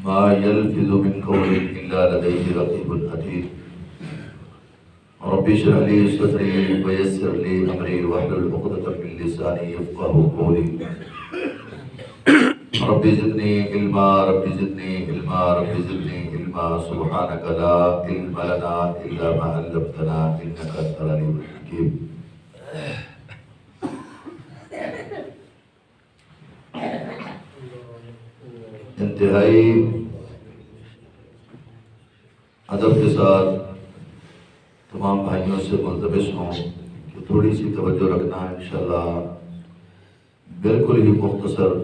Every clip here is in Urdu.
ما يلفظ من قول إلا لديه رقيب عتيد رب اشرح لي صدري ويسر لي أمري واحلل عقدة من لساني يفقهوا قولي رب زدني علما رب زدني علما رب زدني علما سبحانك لا علم لنا إلا ما علمتنا إنك أنت العليم الحكيم. انتہائی ادب کے ساتھ تمام بھائیوں سے ملتمس ہوں کہ تھوڑی سی توجہ رکھنا ہے انشاءاللہ. بالکل ہی مختصر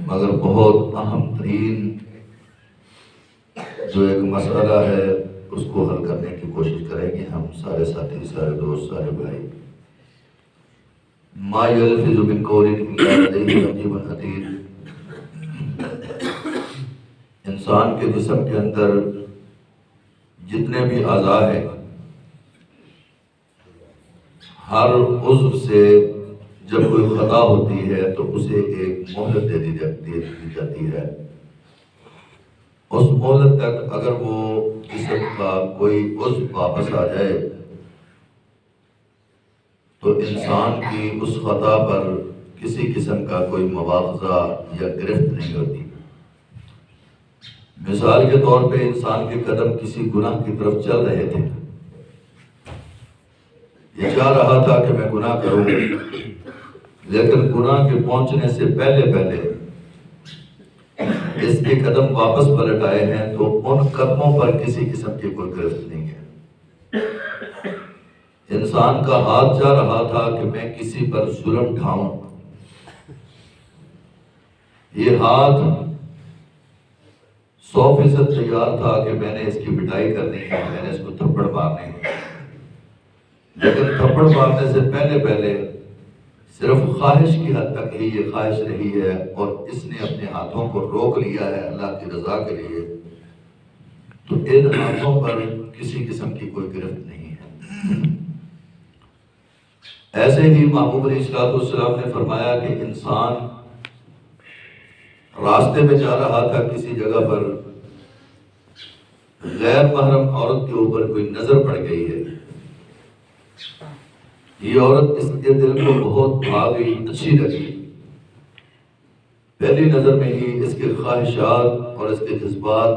مگر بہت اہم ترین جو ایک مسئلہ ہے اس کو حل کرنے کی کوشش کریں گے ہم سارے ساتھی، سارے دوست، سارے بھائی. ما یلفظ من قول الا لدیہ رقیب عتید. انسان کے جسم کے اندر جتنے بھی اعضاء ہیں ہر عضو سے جب کوئی خطا ہوتی ہے تو اسے ایک مہلت دے دی جاتی ہے. اس مہلت تک اگر وہ جسم کا کوئی عضو واپس آ جائے تو انسان کی اس خطا پر کسی قسم کا کوئی مواخذہ یا گرفت نہیں ہوتی. مثال کے طور پہ انسان کے قدم کسی گناہ کی طرف چل رہے تھے، یہ چاہ رہا تھا کہ میں گناہ کروں، لیکن گناہ کے پہنچنے سے پہلے اس کے قدم واپس پلٹ آئے ہیں تو ان قدموں پر کسی قسم کی کوئی گرفت نہیں ہے. انسان کا ہاتھ چاہ رہا تھا کہ میں کسی پر ظلم ڈھاؤں، یہ ہاتھ 100% تیار تھا کہ میں نے اس کی پٹائی کرنی ہے، میں نے اس کو تھپڑ مارنے ہیں، لیکن تھپڑ مارنے سے پہلے صرف خواہش کی حد تک ہی یہ خواہش رہی ہے اور اس نے اپنے ہاتھوں کو روک لیا ہے اللہ کی رضا کے لیے، تو ان ہاتھوں پر کسی قسم کی کوئی گرفت نہیں ہے. ایسے ہی محبوب علیہ السلام نے فرمایا کہ انسان راستے میں جا رہا تھا کسی جگہ پر، غیر محرم عورت کے اوپر کوئی نظر پڑ گئی ہے. یہ عورت اس کے دل کو بہت بھا گئی، اچھی لگی. پہلی نظر میں ہی اس کے خواہشات اور اس کے جذبات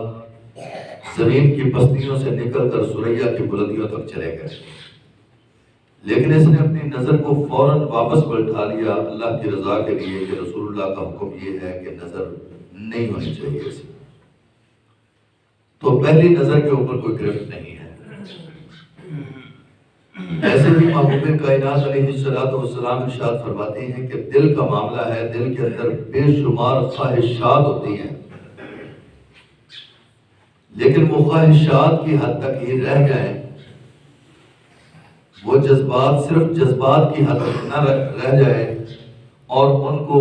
زمین کی پستیوں سے نکل کر ثریا کی بلندیوں تک چلے گئے، لیکن اس نے اپنی نظر کو فوراً واپس پلٹا لیا اللہ کی رضا کے لیے کہ رسول اللہ کا حکم یہ ہے کہ نظر نہیں ہونی چاہیے اسے. تو پہلی نظر کے اوپر کوئی گرفت نہیں ہے. ایسے بھی محبوب کائنات علیہ السلام ارشاد فرماتے ہیں کہ دل کا معاملہ ہے، دل کے اندر بے شمار خواہشات ہوتی ہیں، لیکن وہ خواہشات کی حد تک ہی رہ جائیں، وہ جذبات صرف جذبات کی حد تک نہ رہ جائے اور ان کو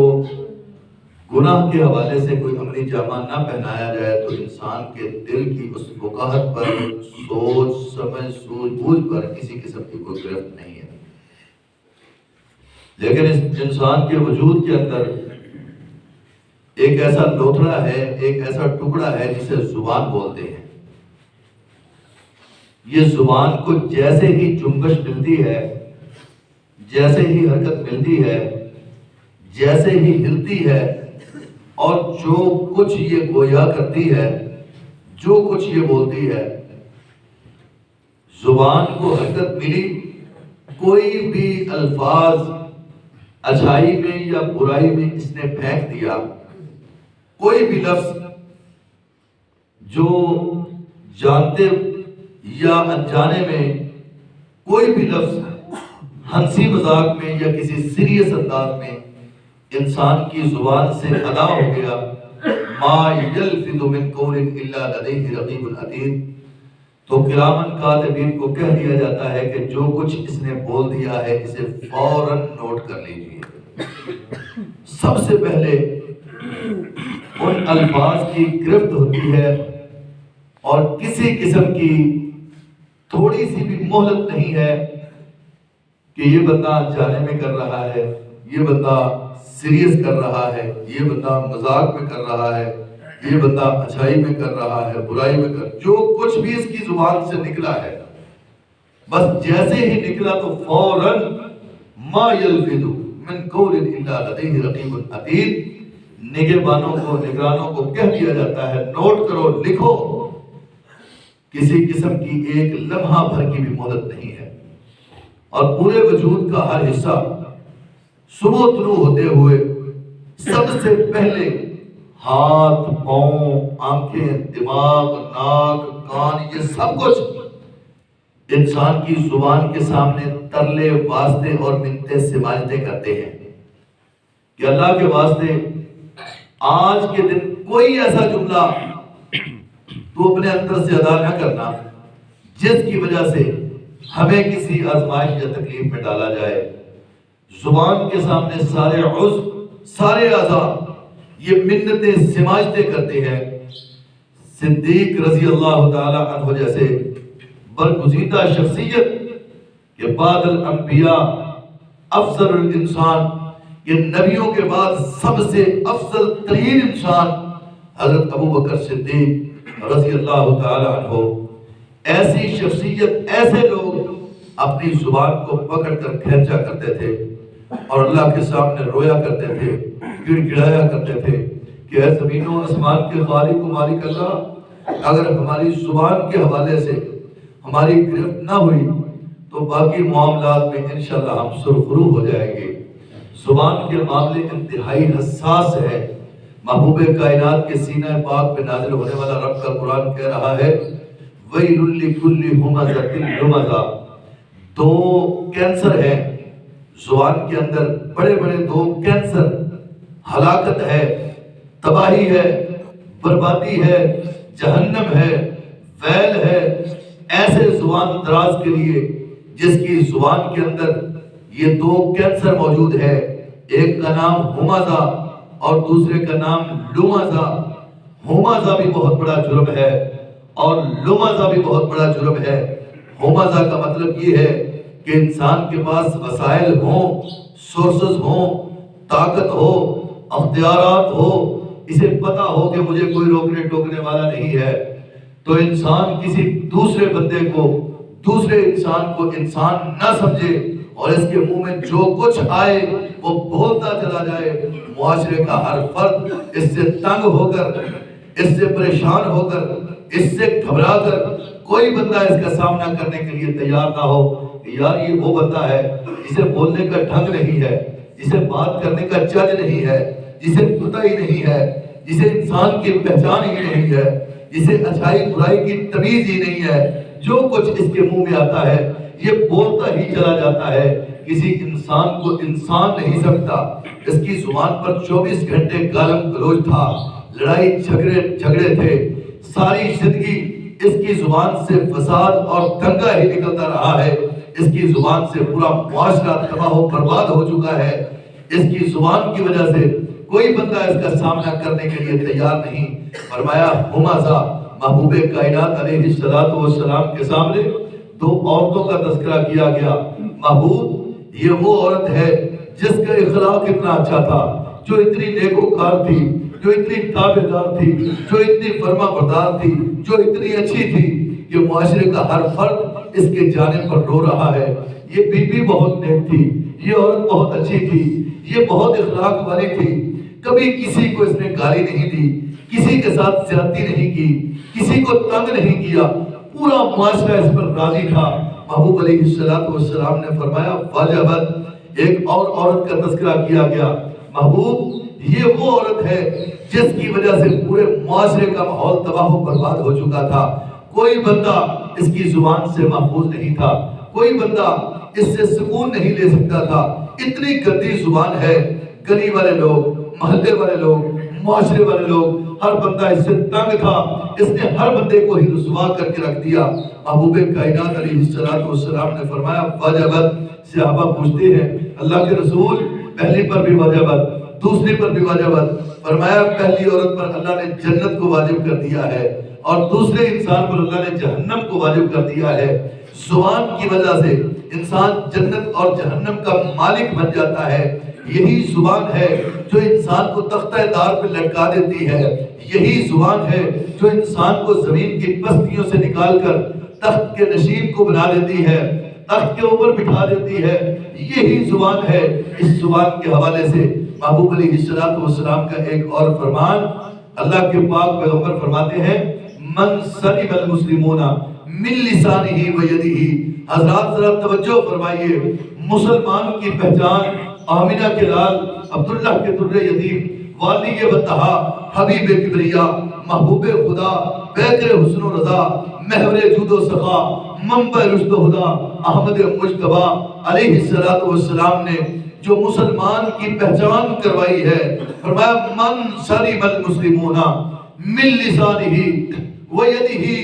گناہ کے حوالے سے کوئی عملی جامہ نہ پہنایا جائے تو انسان کے دل کی اس وقاحت پر، سوچ سمجھ سوجھ بوجھ پر کسی قسم کی کوئی گرفت نہیں ہے. لیکن اس انسان کے وجود کے اندر ایک ایسا لوتھڑا ہے، ایک ایسا ٹکڑا ہے جسے زبان بولتے ہیں. یہ زبان کو جیسے ہی جنبش ملتی ہے، جیسے ہی حرکت ملتی ہے، جیسے ہی ہلتی ہے اور جو کچھ یہ گویا کرتی ہے، جو کچھ یہ بولتی ہے، زبان کو حرکت ملی، کوئی بھی الفاظ اچھائی میں یا برائی میں اس نے پھینک دیا، کوئی بھی لفظ جو جانتے یا انجانے میں کوئی بھی لفظ ہنسی مذاق میں یا کسی سیریس انداز میں انسان کی زبان سے ادا ہو گیا، ما یلفظ من قول الا لدیہ رقیب عتید، تو کرامن کاتبین کو کہہ دیا جاتا ہے کہ جو کچھ اس نے بول دیا ہے اسے فوراً نوٹ کر لیجئے. سب سے پہلے ان الفاظ کی گرفت ہوتی ہے اور کسی قسم کی تھوڑی سی بھی مہلت نہیں ہے کہ یہ بندہ انجانے میں کر رہا ہے، یہ بندہ سیریس کر رہا ہے، یہ بندہ مذاق میں کر رہا ہے. یہ بندہ اچھائی میں کر رہا ہے، برائی میں جو کچھ بھی اس کی زبان سے نکلا ہے، بس جیسے ہی نکلا تو فوراً ما یلفظ من قول الا لدیہ رقیب عتید، نگرانوں کو کہہ دیا جاتا ہے نوٹ کرو، لکھو، کسی قسم کی ایک لمحہ بھر کی بھی مہلت نہیں ہے۔ اور پورے وجود کا ہر حصہ صبح طلوع ہوتے ہوئے سب سے پہلے ہاتھ، پاؤں، آنکھیں، دماغ، ناک، کان، یہ سب کچھ انسان کی زبان کے سامنے ترلے، واسطے اور منتیں سماجتیں کرتے ہیں کہ اللہ کے واسطے آج کے دن کوئی ایسا جملہ تو اپنے اندر سے ادا نہ کرنا جس کی وجہ سے ہمیں کسی آزمائش یا تکلیف میں ڈالا جائے۔ زبان کے سامنے سارے عضو، سارے اعضاء یہ منتیں سماجتیں کرتے ہیں۔ صدیق رضی اللہ تعالی عنہ جیسے برگزیدہ شخصیت کہ بعد الانبیاء افضل الانسان، یہ نبیوں کے بعد سب سے افضل ترین انسان حضرت ابو بکر صدیق رضی اللہ تعالی عنہ، ایسی شخصیت، ایسے لوگ اپنی زبان کو پکڑ کر کھینچا کرتے تھے اور اللہ کے سامنے رویا کرتے تھے، گڑ گڑایا کرتے تھے کہ اے زمین و آسمان کے خالق و مالک اللہ، اگر ہماری زبان کے حوالے سے ہماری گرفت نہ ہوئی تو باقی معاملات میں انشاءاللہ ہم سرخرو ہو جائیں گے۔ زبان کے معاملے انتہائی حساس ہے۔ محبوب کائنات کے سینہ پاک پہ نازل ہونے والا رب کا قرآن کہہ رہا ہے وَيْلٌ لِكُلِّ هُمَزَةٍ لُمَزَةٍ، دو کینسر ہے زبان کے اندر، بڑے بڑے دو کینسر، ہلاکت ہے، تباہی ہے، بربادی ہے، جہنم ہے، ویل ہے ایسے زبان دراز کے لیے جس کی زبان کے اندر یہ دو کینسر موجود ہے، ایک کا نام ہمزہ اور دوسرے کا نام لمزہ۔ ہمزہ بھی بہت بڑا جرم ہے اور لمزہ بھی بہت بڑا جرم ہے۔ ہمزہ کا مطلب یہ ہے کہ انسان کے پاس وسائل ہوں، سورسز ہوں، طاقت ہو، اختیارات ہو، اسے پتا ہو کہ مجھے کوئی روکنے ٹوکنے والا نہیں ہے، تو انسان کسی دوسرے بندے کو، دوسرے انسان کو انسان نہ سمجھے اور اس کے منہ میں جو کچھ آئے وہ بولتا چلا جائے۔ معاشرے کا ہر فرد اس سے تنگ ہو کر، اس سے پریشان ہو کر، اس سے گھبرا کر کوئی بندہ اس کا سامنا کرنے کے لیے تیار نہ ہو کہ یار یہ وہ بندہ ہے جسے بولنے کا ڈھنگ نہیں ہے، جسے بات کرنے کا چج نہیں ہے، جسے پتہ ہی نہیں ہے، جسے انسان کی پہچان ہی نہیں ہے، جسے اچھائی برائی کی تمیز ہی نہیں ہے، جو کچھ اس کے منہ میں آتا ہے یہ بولتا ہی چلا جاتا ہے، کسی انسان کو انسان نہیں سمجھتا۔ اس کی زبان پر 24 گھنٹے گالم گلوچ تھا، لڑائی جھگڑے تھے، ساری زندگی اس کی زبان سے فساد اور دنگا ہی نکلتا رہا ہے۔ اس کی زبان سے پورا معاشرہ تباہ و برباد ہو چکا ہے۔ اس کی زبان کی وجہ سے کوئی بندہ اس کا سامنا کرنے کے لیے تیار نہیں۔ فرمایا ہمزہ، محبوب کائنات علیہ الصلوۃ والسلام کے سامنے دو عورتوں کا تذکرہ کیا گیا۔ محبوب یہ وہ عورت ہے جس کا اخلاق اتنا اچھا تھا، جو اتنی نیکوکار تھی، جو اتنی تابعدار تھی، جو اتنی فرما بردار تھی، جو اتنی اچھی تھی کہ معاشرے کا ہر فرد اس کے جانے پر رو رہا ہے۔ یہ بی بی بہت نیک تھی، یہ عورت بہت اچھی تھی، یہ بہت اخلاق والی تھی، کبھی کسی کو اس نے گالی نہیں دی، کسی کے ساتھ زیادتی نہیں کی، کسی کو تنگ نہیں کیا، پورا معاشرہ اس پر راضی تھا۔ محبوب علیہ السلام نے فرمایا واجبت، ایک اور عورت کا تذکرہ کیا گیا۔ محبوب یہ وہ عورت ہے جس کی وجہ سے پورے معاشرے کا ماحول تباہ و برباد ہو چکا تھا، کوئی بندہ اس کی زبان سے محفوظ نہیں تھا، کوئی بندہ اس سے سکون نہیں لے سکتا تھا، اتنی گندی زبان ہے۔ گلی والے لوگ، محلے والے لوگ، معاشرے والے لوگ، ہر بندہ اس سے تنگ تھا، اس نے ہر بندے کو ہی رسوا کر کے رکھ دیا۔ محبوب کائنات علیہ السلام نے فرمایا واجبت۔ صحابہ پوچھتے ہیں اللہ کے رسول پہلی پر بھی واجبت، دوسری پر بھی واجبت؟ فرمایا پہلی عورت پر اللہ نے جنت کو واجب کر دیا ہے اور دوسرے انسان پر اللہ نے جہنم کو واجب کر دیا ہے۔ زبان کی وجہ سے انسان جنت اور جہنم کا مالک بن جاتا ہے. یہی زبان ہے جو انسان کو تختہ دار پہ لٹکا دیتی ہے. یہی زبان ہے جو انسان کو زمین کی پستیوں سے نکال کر تخت کے نشین کو بنا دیتی ہے, تخت کے اوپر بٹھا دیتی ہے. یہی زبان ہے. اس زبان کے حوالے سے محبوب علیہ السلام کا ایک اور فرمان, اللہ کے پاک پیغمبر فرماتے ہیں من سلم المسلمون من لسانہ و یدہ. حضرات ذرا توجہ فرمائیے, مسلمان کی پہچان آمینہ کے لال, عبداللہ کے در یتیم, والی بطحا, حبیب کبریا, محبوب خدا, پیکر حسن و رضا, محور جود و سخا, منبع رشد و ہدا, احمد مجتبی علیہ السلام نے جو مسلمان کی پہچان کروائی ہے, فرمایا من سلم المسلمون من لسانہ و یدہ,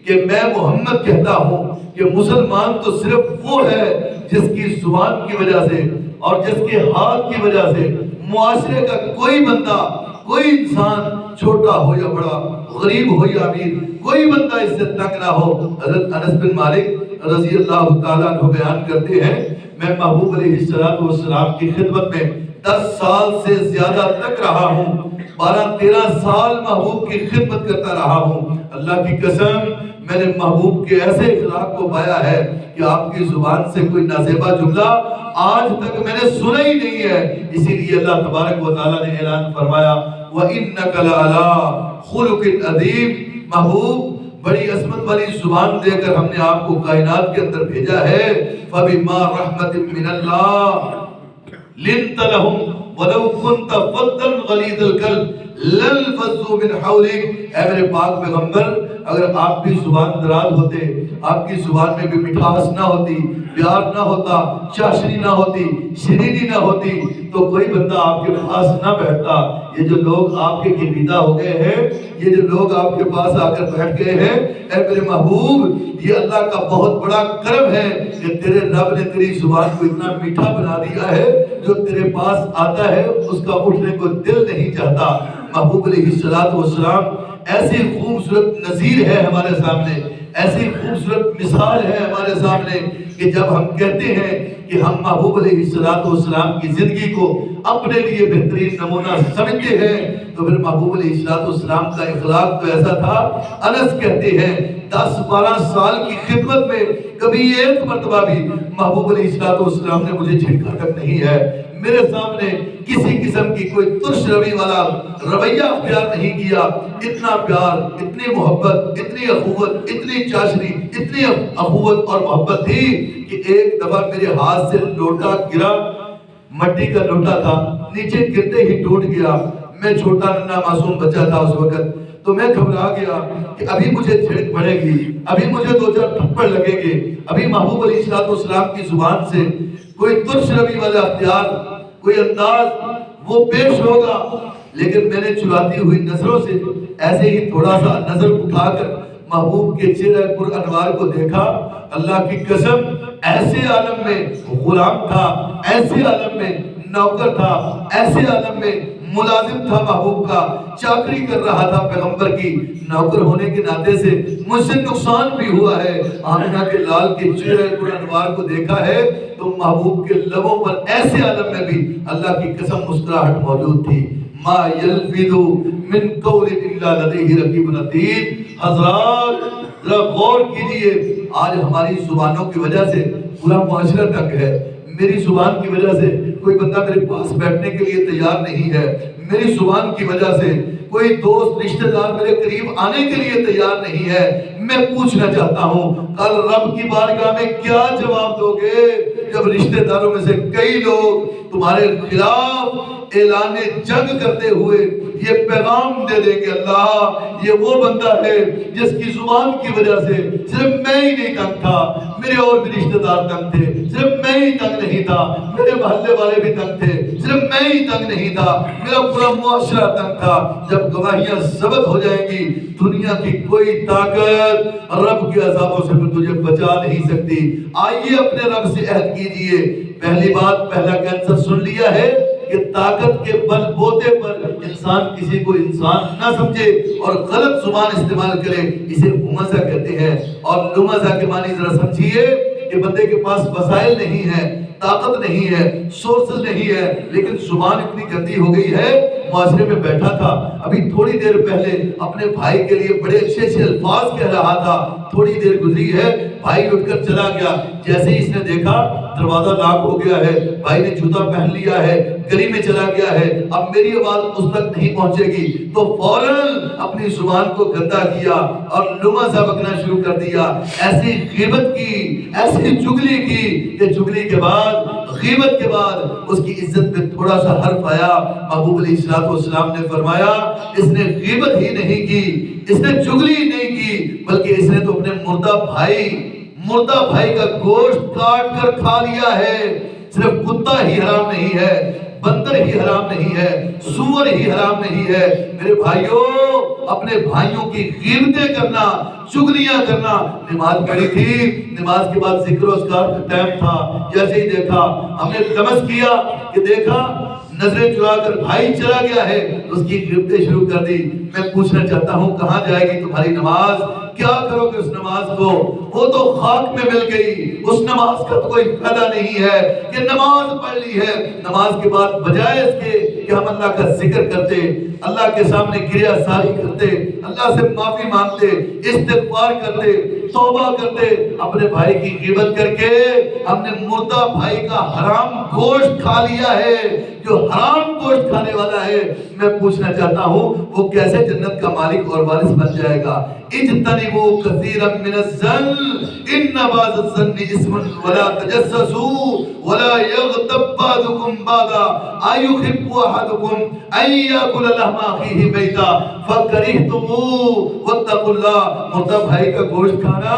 کہ میں محمد کہتا ہوں کہ مسلمان تو صرف وہ ہے جس کی زبان کی وجہ سے اور جس کے ہاتھ کی وجہ سے معاشرے کا کوئی بندہ, کوئی انسان, چھوٹا ہو یا بڑا, غریب ہو یا امیر, کوئی بندہ اس سے تنگ نہ ہو. حضرت انس بن مالک رضی اللہ تعالیٰ عنہ بیان کرتے ہیں میں محبوب علیہ السلام کی خدمت میں 10 سال سے زیادہ تک رہا ہوں, 12-13 سال محبوب کی خدمت کرتا رہا ہوں. اللہ کی قسم میں نے محبوب کے ایسے اخلاق کو پایا ہے کہ آپ کی زبان سے کوئی نازیبا جملہ آج تک میں نے سنا ہی نہیں ہے. اسی لیے اللہ تبارک و تعالیٰ نے اعلان فرمایا وَإِنَّكَ لَعَلَىٰ خُلُقٍ عَظِيمٍ. محبوب بڑی عظمت والی زبان دے کر ہم نے آپ کو کائنات کے اندر بھیجا ہے. فَبِمَا رَحْمَةٍ مِّنَ اللَّهِ لِنْتَ لَهُمْ وَلَوْ كُنْتَ فَظًّا غَلِيظَ الْقَلْبِ لَانفَضُّوا مِنْ حَوْلِكَ. اے میرے پاک پیغمبر, اگر آپ بھی زبان دراز ہوتے, آپ کی زبان میں بھی مٹھاس نہ ہوتی, پیار نہ ہوتا, چاشنی نہ ہوتی, شیرینی نہ ہوتی, تو کوئی بندہ آپ کے پاس نہ بیٹھتا. یہ جو لوگ آپ کے گرویدہ ہو گئے ہیں, یہ جو لوگ آپ کے پاس آ کر بیٹھ گئے ہیں, اے میرے محبوب, یہ اللہ کا بہت بڑا کرم ہے کہ تیرے رب نے تیری زبان کو اتنا میٹھا بنا دیا ہے, جو تیرے پاس آتا ہے اس کا اٹھنے کو دل نہیں چاہتا. محبوب علیہ السلام ایسی خوبصورت نظیر ہے ہمارے سامنے, ایسی خوبصورت مثال ہے ہمارے سامنے کہ جب ہم کہتے ہیں کہ ہم محبوب علیہ السلام کی زندگی کو اپنے لیے بہترین نمونہ سمجھتے ہیں, تو پھر محبوب علیہ السلام کا اخلاق تو ایسا تھا. انس کہتے ہیں 10-12 سال کی خدمت میں کبھی ایک مرتبہ بھی محبوب علیہ السلام نے مجھے جھٹکا تک نہیں ہے, میرے سامنے کسی قسم کی کوئی ترش روی والا رویہ اختیار نہیں کیا. اتنا پیار, اتنی محبت, اتنی اخوت, اتنی چاشنی, اتنی اخوت اور محبت تھی کہ ایک دفعہ میرے ہاتھ سے لوٹا گرا, مٹی کا لوٹا تھا, نیچے گرتے ہی ٹوٹ گیا. میں چھوٹا ننھا معصوم بچہ تھا اس وقت, تو میں گھبرا گیا کہ ابھی مجھے جھڑک پڑے گی, ابھی مجھے 2-4 تھپڑ لگیں گے, ابھی محبوب علیہ السلام کی زبان سے کوئی ترش روی والا اختیار, کوئی انداز وہ پیش ہوگا. لیکن میں نے چلاتی ہوئی نظروں سے ایسے ہی تھوڑا سا نظر اٹھا کر محبوب کے چہرے پر انوار کو دیکھا. اللہ کی قسم ایسے عالم میں غلام تھا, ایسے عالم میں نوکر تھا, ایسے عالم میں ملازم تھا, محبوب کا چاکری کر رہا تھا پیغمبر کی. نوکر ہونے کے ناطے سے مجھ سے نقصان بھی ہوا ہے. آمینہ کے لال کے چہرے پر انوار کو دیکھا ہے تو محبوب کے لبوں پر ایسے عالم میں بھی اللہ کی قسم مسکراہٹ موجود تھی. ما یلفظ من قول الا لدیہ رقیب عتید. حضرات ذرا غور کیجئے, آج ہماری زبانوں کی وجہ سے پورا معاشرہ تک ہے. میری زبان کی وجہ سے کوئی بندہ میرے پاس بیٹھنے کے لیے تیار نہیں ہے. میری زبان کی وجہ سے کوئی دوست رشتہ دار میرے قریب آنے کے لیے تیار نہیں ہے. میں پوچھنا چاہتا ہوں کل رب کی بارگاہ میں کیا جواب دو گے جب رشتہ داروں میں سے کئی لوگ تمہارے خلاف اعلان جنگ کرتے ہوئے یہ پیغام دے دیں گے, اللہ یہ وہ بندہ ہے جس کی زبان کی وجہ سے صرف میں ہی نہیں تنگ تھا, میرے اور بھی رشتہ دار تنگ تھے, صرف میں ہی تنگ نہیں تھا, میرے محلے والے بھی تنگ تھے, صرف میں ہی تنگ نہیں تھا, میرا پورا معاشرہ تنگ تھا. جب گواہیاں ثبت ہو جائیں گی دنیا کی کوئی طاقت رب کے عذابوں سے پھر تجھے بچا نہیں سکتی. آئیے اپنے رب سے عہد کیجئے. پہلی بات, پہلا کینسر سن لیا ہے, کہ طاقت کے بل بوتے پر انسان کسی کو انسان نہ سمجھے اور غلط زبان استعمال کرے، اسے ہمزہ کہتے ہیں۔ اور لمزہ کے معنی ذرا سمجھیے کہ بندے کے پاس وسائل نہیں ہے، طاقت نہیں ہے، سورسز نہیں ہے، لیکن زبان اتنی گندی ہو گئی ہے۔ معاشرے میں بیٹھا تھا، ابھی تھوڑی دیر پہلے اپنے بھائی کے لیے بڑے اچھے اچھے الفاظ کہہ رہا تھا، تھوڑی دیر گزری ہے، بھائی اٹھ کر چلا گیا، جیسے ہی اس نے دیکھا دروازہ لاک ہو گیا ہے، بھائی نے جوتا پہن لیا ہے، گلی میں چلا گیا ہے، اب میری آواز اس تک نہیں پہنچے گی، تو فوراً اپنی زبان کو گندا کیا اور لمزہ بکنا شروع کر دیا، ایسی غیبت کی، ایسی چگلی کی کہ چگلی کے بعد، غیبت کے بعد اس کی عزت پہ تھوڑا سا حرف آیا۔ محبوب علیہ السلام نے فرمایا اس نے غیبت ہی نہیں کی، اس نے چگلی نہیں کی، بلکہ اس نے تو اپنے مردہ بھائی کا گوشت کاٹ کر کھا لیا ہے۔ صرف کتا ہی حرام نہیں ہے، بندر ہی حرام نہیں ہے، سور ہی حرام نہیں ہے۔ میرے بھائیوں، اپنے بھائیوں کی غیبتیں کرنا، چگلیاں کرنا۔ نماز پڑھی تھی، نماز کے بعد ذکر و اذکار کا ٹائم تھا، جیسے ہی دیکھا ہم نے لمس کیا کہ دیکھا نظریں چرا کر بھائی چلا گیا ہے، اس کی غیبتیں شروع کر دی۔ میں پوچھنا چاہتا ہوں کہاں جائے گی تمہاری نماز؟ کیا کرو گے اس نماز کو؟ وہ تو خاک میں مل گئی، اس نماز کا تو کوئی فائدہ نہیں ہے کہ نماز پڑھ لی ہے۔ نماز کے بعد بجائے اس کے کہ ہم اللہ کا ذکر کرتے، اللہ کے سامنے گریہ ساری کرتے، اللہ سے معافی مانگتے، استغفار کرتے، توبہ کرتے، اپنے بھائی کی غیبت کر کے ہم نے مردہ بھائی کا حرام گوشت کھا لیا ہے۔ جو حرام گوشت کھانے والا ہے، میں پوچھنا چاہتا ہوں وہ کیسے جنت کا مالک اور وارث بن جائے گا؟ اجتنبوا كثيرا من الظن ان بعض الظن اسم ولا تجسسوا ولا يغتب بعضكم بعضا ايحب احدكم ان ياكل لحم اخيه ميتا فكرهتموه واتقوا الله۔ مردہ بھائی کا گوشت کھانا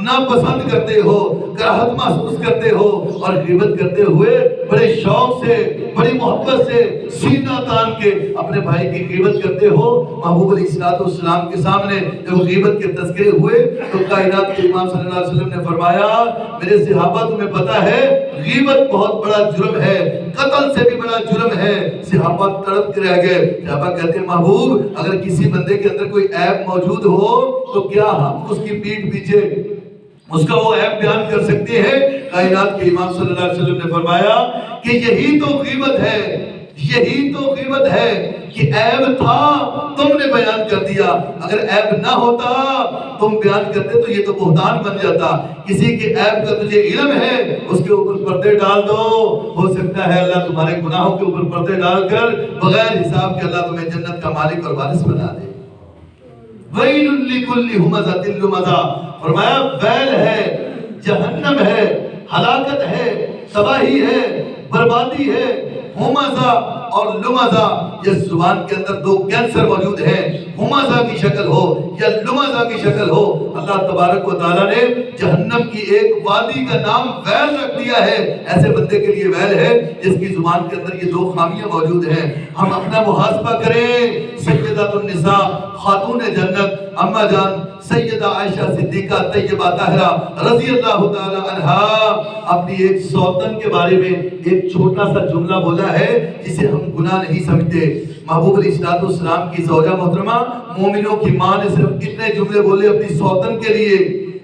ناپسند کرتے ہو، کراہت محسوس کرتے ہو، اور غیبت کرتے ہوئے بڑے شوق سے، بڑی محبت سے سینہ تان کے اپنے بھائی کی غیبت کرتے ہو۔ محبوب علیہ السلام کے سامنے جب غیبت کے تذکرے ہوئے تو کائنات کے امام صلی اللہ علیہ وسلم نے فرمایا میرے صحابہ تمہیں پتا ہے غیبت بہت بڑا جرم ہے، قتل سے بھی بڑا جرم ہے۔ صحابہ تڑپ کے رہ گئے۔ صحابہ کہتے ہیں محبوب اگر کسی بندے کے اندر کوئی عیب موجود ہو تو کیا ہم اس کی پیٹھ پیچھے اس کا وہ عیب بیان کر سکتے ہیں؟ کائنات کے امام صلی اللہ علیہ وسلم نے فرمایا کہ یہی تو غیبت ہے، یہی تو غیبت ہے کہ عیب تھا تم نے بیان کر دیا، اگر عیب نہ ہوتا تم بیان کرتے تو یہ تو بہتان بن جاتا۔ کسی کے عیب کا تجھے علم ہے اس کے اوپر پردے ڈال دو، ہو سکتا ہے اللہ تمہارے گناہوں کے اوپر پردے ڈال کر بغیر حساب کے اللہ تمہیں جنت کا مالک اور وارث بنا دے۔ وَيْلٌ لِكُلِّ هُمَزَةٍ لُمَزَةٍ، فرمایا ویل ہے، جہنم ہے، ہلاکت ہے، تباہی ہے، بربادی ہے۔ ہمزہ اور لمزہ، یہ زبان کے اندر دو کینسر موجود ہیں، ہمزہ کی شکل ہو یا لمزہ کی شکل ہو۔ اللہ تبارک و تعالیٰ نے جہنم کی ایک وادی کا نام ویل رکھ دیا ہے۔ ایسے بندے کے لیے ویل ہے جس کی زبان کے اندر یہ دو خامیاں موجود ہیں۔ ہم اپنا محاسبہ کریں۔ سیدۃ النساء، خاتون جنت، اما جان سیدہ عائشہ صدیقہ طیبہ طاہرہ رضی اللہ تعالی عنہا اپنی ایک سوتن کے بارے میں ایک چھوٹا سا جملہ بولا ہے جسے ہم گناہ نہیں سمجھتے۔ محبوب علیہ السلام کی زوجہ محترمہ مومنوں کی ماں نے صرف اتنے جملے بولے اپنی سوتن کے لیے،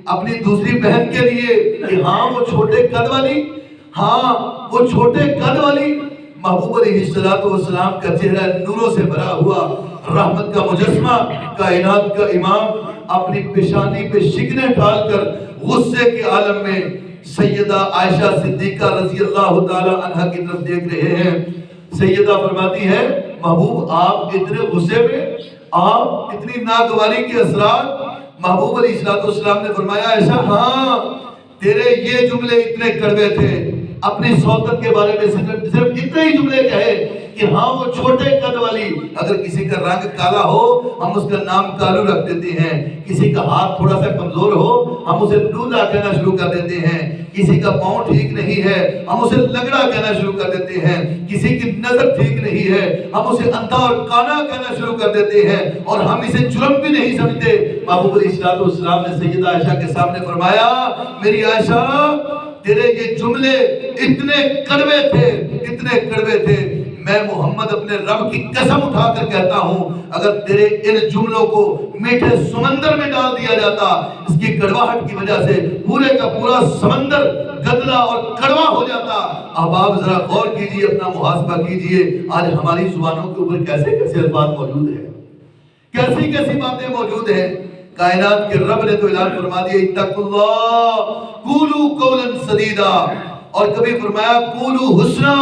اپنی دوسری بہن کے لیے کہ ہاں وہ چھوٹے قد والی، ہاں وہ چھوٹے قد والی۔ محبوب علیہ السلام کا چہرہ نوروں سے بھرا ہوا، رحمت کا مجسمہ، کائنات کا امام اپنی پیشانی پہ شکنیں ڈال کر غصے کے عالم میں سیدہ عائشہ صدیقہ رضی اللہ تعالی عنہ کی طرف دیکھ رہے ہیں۔ سیدہ فرماتی ہے محبوب آپ اتنے غصے میں، آپ اتنی ناگواری کے اثرات۔ محبوب علیہ السلام نے فرمایا ایسا ہاں تیرے یہ جملے اتنے کڑوے تھے، اپنی سوتن کے بارے میں صرف اتنے ہی جملے کہے کہ ہاں وہ چھوٹے قد والی۔ اگر کسی کا رنگ کالا ہو ہم اس کا نام کالو رکھ دیتے ہیں، کسی کا ہاتھ تھوڑا سا کمزور ہو ہم اسے لولا کہنا شروع کر دیتے ہیں، کسی کا پاؤں ٹھیک نہیں ہے ہم اسے لگڑا کہنا شروع کر دیتے ہیں، کسی کی نظر ٹھیک نہیں ہے ہم اسے اندھا اور کانا کہنا شروع کر دیتے ہیں، اور ہم اسے جرم بھی نہیں سمجھتے۔ محبوب علیہ السلام نے سیدہ عائشہ کے سامنے فرمایا میری عائشہ تیرے یہ جملے اتنے کڑوے تھے، اتنے کڑوے تھے، میں محمد اپنے رب کی قسم اٹھا کر کہتا ہوں اگر تیرے ان جملوں کو میٹھے سمندر میں ڈال دیا جاتا، اس کی کڑواہٹ کی وجہ سے پورے کا پورا سمندر گدلا اور کڑوا ہو جاتا۔ اب آپ ذرا غور کیجئے، اپنا محاسبہ کیجئے، آج ہماری زبانوں کے اوپر کیسے کیسے الفاظ موجود ہیں، کیسی کیسی باتیں موجود ہیں۔ کائنات کے رب نے تو اعلان فرما دیا اتقوا اللہ قولوا قولا سدیدا، اور کبھی فرمایا قولوا حسنا،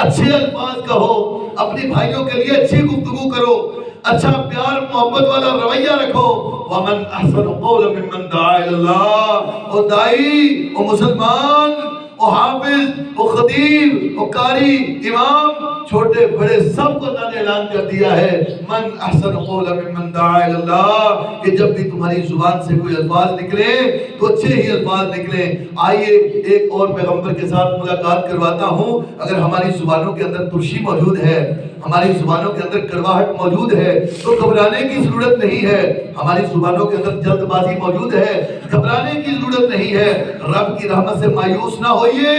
اچھے الفاظ کہو، اپنے بھائیوں کے لیے اچھی گفتگو کرو، اچھا پیار محبت والا رویہ رکھو۔ ومن احسن قولا ممن دعا الی اللہ، او دائی، او مسلمان، او حافظ، او خطیب، او قاری، امام، چھوٹے بڑے سب کو اللہ نے اعلان کر دیا ہے من احسن قولا ممن دعا الی اللہ، کہ جب بھی تمہاری زبان سے کوئی الفاظ نکلے تو اچھے ہی الفاظ نکلیں۔ آئیے ایک اور پیغمبر کے ساتھ ملاقات کرواتا ہوں۔ اگر ہماری زبانوں کے اندر ترشی موجود ہے، ہماری زبانوں کے اندر کڑواہٹ موجود ہے تو گھبرانے کی ضرورت نہیں ہے۔ ہماری زبانوں کے اندر جلد بازی موجود ہے، گھبرانے کی ضرورت نہیں ہے۔ رب کی رحمت سے مایوس نہ ہوئیے،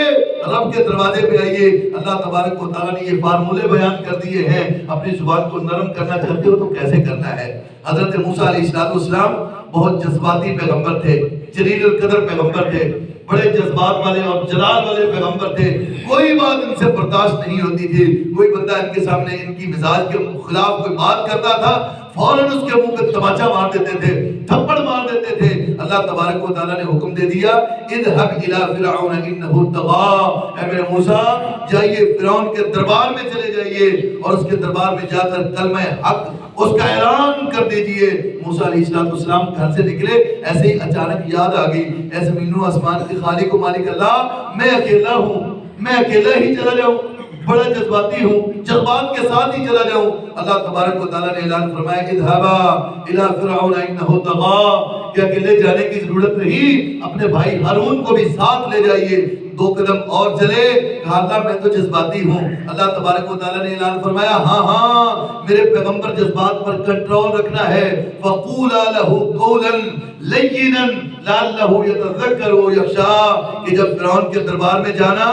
رب کے دروازے پہ آئیے۔ اللہ تبارک و تعالیٰ نے یہ فارمولے بیان کر دیے ہیں۔ اپنی زبان کو نرم کرنا چاہتے ہو تو کیسے کرنا ہے؟ حضرت موسیٰ علیہ السلام بہت جذباتی پیغمبر تھے، جلیل القدر پیغمبر تھے، بڑے جذبات والے اور جلال والے پیغمبر تھے۔ کوئی بات ان سے برداشت نہیں ہوتی تھی۔ کوئی بندہ ان کے سامنے ان کی مزاج کے خلاف کوئی بات کرتا تھا، فوراً اس کے منہ پہ تماچا مار دیتے تھے، تھپڑ مار دیتے تھے۔ اللہ تبارک و تعالیٰ نے حکم دے دیا اذهب الى فرعون انه طغى، اے میرے موسیٰ جائیے فرعون کے دربار میں چلے جائیے اور اس کے دربار میں جا کر کلمہ حق اس کا اعلان کر دیجئے۔ موسیٰ علیہ السلام گھر سے نکلے، ایسے ہی اچانک یاد آ گئی اے زمین و آسمان کے خالق و مالک اللہ، میں اکیلا ہوں، میں اکیلا ہی چلا جاؤں، بڑا جذباتی ہوں، جذبات کے ساتھ ہی چلا جاؤں۔ اللہ تبارک و تعالیٰ نے اعلان فرمایا اذهبا الى فرعون انه طغى، کہ اکیلے جانے کی ضرورت نہیں، اپنے بھائی ہارون کو بھی ساتھ لے جائیے۔ دو قدم اور چلے، کہا اللہ میں تو جذباتی ہوں۔ اللہ تبارک و تعالیٰ نے اعلان فرمایا ہاں ہاں میرے پیغمبر جذبات پر کنٹرول رکھنا ہے۔ فَقُولَا لَهُ قَوْلًا لَيِّنًا لَعَلَّهُ يَتَذَكَّرُ وَيَخْشَىٰ، کہ جب فرعون کے دربار میں جانا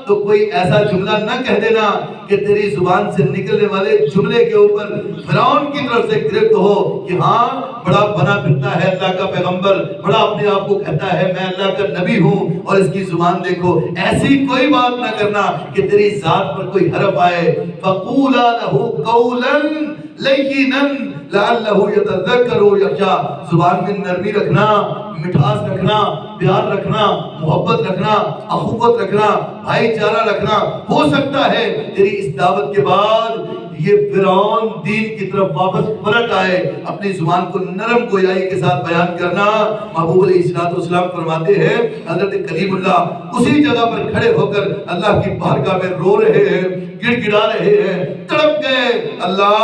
تو کوئی ایسا جملہ نہ کہہ دینا کہ تیری زبان سے نکلنے والے جملے کے اوپر فرعون کی طرف سے گرفت ہو کہ ہاں بڑا بنا پھرتا ہے اللہ کا پیغمبر، بڑا اپنے آپ کو کہتا ہے میں اللہ کا نبی ہوں اور اس کی زبان دیکھو۔ ایسی کوئی بات نہ کرنا کہ تیری ذات پر کوئی حرف آئے۔ فَقُولَا لَهُ قَوْلًا لَيِّنًا لَعَلَّهُ يَتَذَكَّرُ وَيَخْشَىٰ، زبان میں نرمی رکھنا، مٹھاس رکھنا، پیار رکھنا، محبت رکھنا، اخوت رکھنا، بھائی چارہ رکھنا۔ ہو سکتا ہے تیری اس دعوت کے بعد یہ فرعون دین کی طرف واپس پلٹ آئے۔ اپنی زبان کو نرم گویائی کے ساتھ بیان کرنا۔ محبوب علیہ السلام فرماتے ہیں حضرت کلیم اللہ اسی جگہ پر کھڑے ہو کر اللہ کی بارگاہ میں رو رہے ہیں، گڑ گڑا رہے ہیں، تڑپ گئے اللہ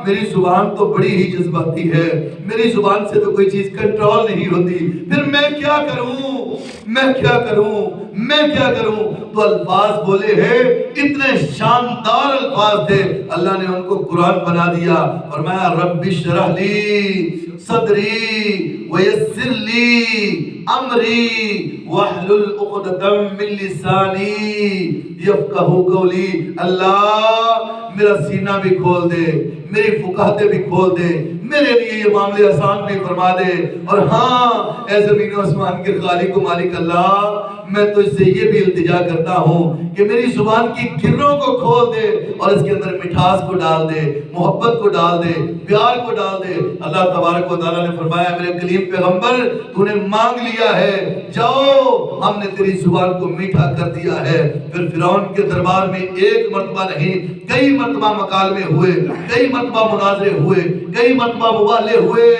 میری زبان تو بڑی ہی جذباتی ہے، میری زبان سے تو کوئی چیز کنٹرول نہیں ہوتی، پھر میں کیا کروں، میں کیا کروں، میں کیا کروں؟ تو الفاظ بولے ہیں، اتنے شاندار الفاظ تھے، اللہ نے ان کو قرآن بنا دیا۔ فرمایا رب اشرح لی صدری ویسر لی امری واحلل عقدۃ من لسانی یفقہوا قولی۔ اللہ میرا سینہ بھی کھول دے، میری فقاہتیں بھی کھول دے، میرے لیے یہ معاملے آسان بھی فرما دے۔ اور ہاں اے زمین و آسمان کے خالق و مالک اللہ، میں تو اس سے یہ بھی التجا کرتا ہوں کہ میری زبان کی گروں کو کھول دے اور اس کے اندر مٹھاس کو ڈال دے، محبت کو ڈال دے، پیار کو ڈال دے۔ اللہ تبارک و تعالیٰ نے فرمایا میرے کلیم پیغمبر تو نے مانگ لیا ہے، جاؤ ہم نے تیری زبان کو میٹھا کر دیا ہے۔ پھر فرعون کے دربار میں ایک مرتبہ نہیں کئی مرتبہ مکالمے ہوئے، کئی مرتبہ مناظرے ہوئے، کئی مرتبہ مباحثے ہوئے،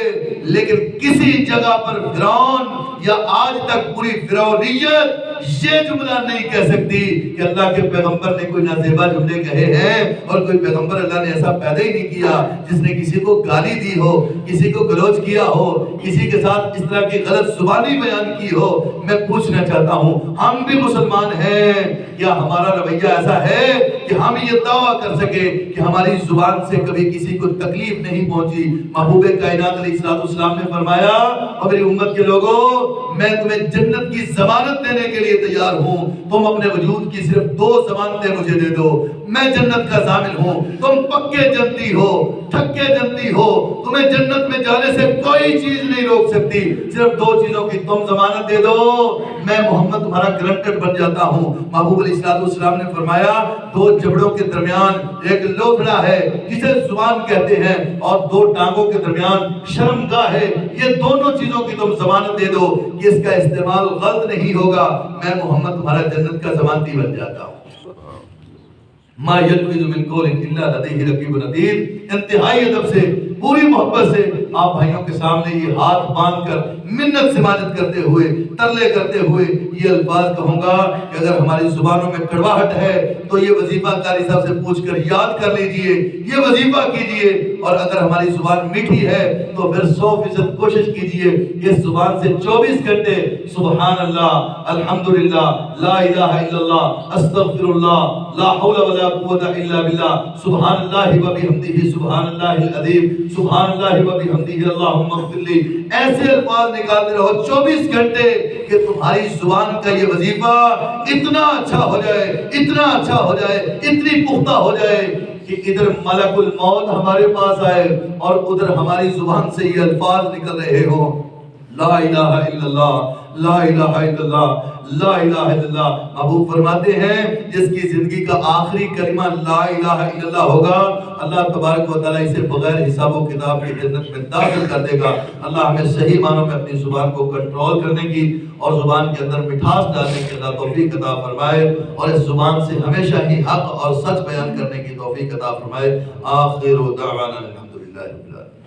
لیکن کسی جگہ پر فرعون یا آج تک پوری فرعونیت یہ جملہ نہیں کہہ سکتی کہ اللہ کے پیغمبر نے کوئی نازیبا جملے کہے ہیں۔ اور کوئی پیغمبر اللہ نے ایسا پیدا ہی نہیں کیا جس نے کسی کو گالی دی ہو، کسی کو گلوچ کیا ہو، کسی کے ساتھ اس طرح کی غلط زبانی بیان کی ہو۔ میں پوچھنا چاہتا ہوں ہم بھی مسلمان ہیں، کیا ہمارا رویہ ایسا ہے کہ ہم یہ دعویٰ کر سکے کہ ہماری زبان سے کبھی کسی کو تکلیف نہیں پہنچی؟ محبوب کائنات علیہ السلام نے فرمایا اور میری امت کے لوگوں میں تمہیں جنت کی ضمانت دینے کے لیے تیار ہوں، تم اپنے وجود کی صرف 2 ضمانتیں مجھے دے دو، میں جنت کا ضامن ہوں، تم پکے جنتی ہو، تھکے جنتی ہو، تمہیں جنت میں جانے سے کوئی چیز نہیں روک سکتی، صرف 2 چیزوں کی تم ضمانت دے دو، میں محمد تمہارا گرانٹڈ بن جاتا ہوں۔ محبوب علیہ السلام نے فرمایا 2 جبڑوں کے درمیان ایک لوتھڑا ہے جسے زبان کہتے ہیں، اور 2 ٹانگوں کے درمیان شرمگاہ ہے، یہ دونوں چیزوں کی تم ضمانت دے دو کہ اس کا استعمال غلط نہیں ہوگا، میں محمد تمہارا جنت کا ضمانتی بن جاتا ہوں۔ ما یلفظ من قول الا لدیہ رقیب عتید، انتہائی ادب سے، پوری محبت سے آپ بھائیوں کے سامنے یہ ہاتھ باندھ کر منت سماجت کرتے ہوئے، ترلے کرتے ہوئے یہ الفاظ کہوں گا کہ اگر ہماری زبانوں میں کڑواہٹ ہے تو یہ وظیفہ قاری صاحب سے پوچھ کر یاد کر لیجئے، یہ وظیفہ کیجئے، اور اگر ہماری زبان میٹھی ہے تو پھر 100% کوشش کیجئے کہ اس زبان سے 24 گھنٹے سبحان اللہ، الحمدللہ، لا الہ الا اللہ، استغفر اللہ، لا حول ولا قوت الا باللہ، سبحان اللہ و بحمدہ، سبحان اللہ العظیم، سبحان اللہ و بحمدہ، اللہم اغفر لی، ایسے الفاظ نکالتے رہو 24 گھنٹے کہ تمہاری زبان کا یہ وظیفہ اتنا اچھا ہو جائے، اتنا اچھا ہو جائے، اتنی پختہ ہو جائے کہ ادھر ملک الموت ہمارے پاس آئے اور ادھر ہماری زبان سے یہ الفاظ نکل رہے ہوں، لا الہ الا اللہ، لا الہ الا اللہ، لا الہ الا اللہ۔ محبوب فرماتے ہیں جس کی زندگی کا آخری کلمہ لا الہ الا اللہ ہوگا، اللہ تبارک و تعالیٰ اسے بغیر حساب و کتاب کی جنت میں داخل کر دے گا۔ اللہ ہمیں صحیح معنوں میں اپنی زبان کو کنٹرول کرنے کی اور زبان کے اندر مٹھاس ڈالنے کی اللہ توفیق عطا فرمائے، اور اس زبان سے ہمیشہ ہی حق اور سچ بیان کرنے کی توفیق عطا فرمائے۔ آخر دعوانا الحمدللہ رب العالمین۔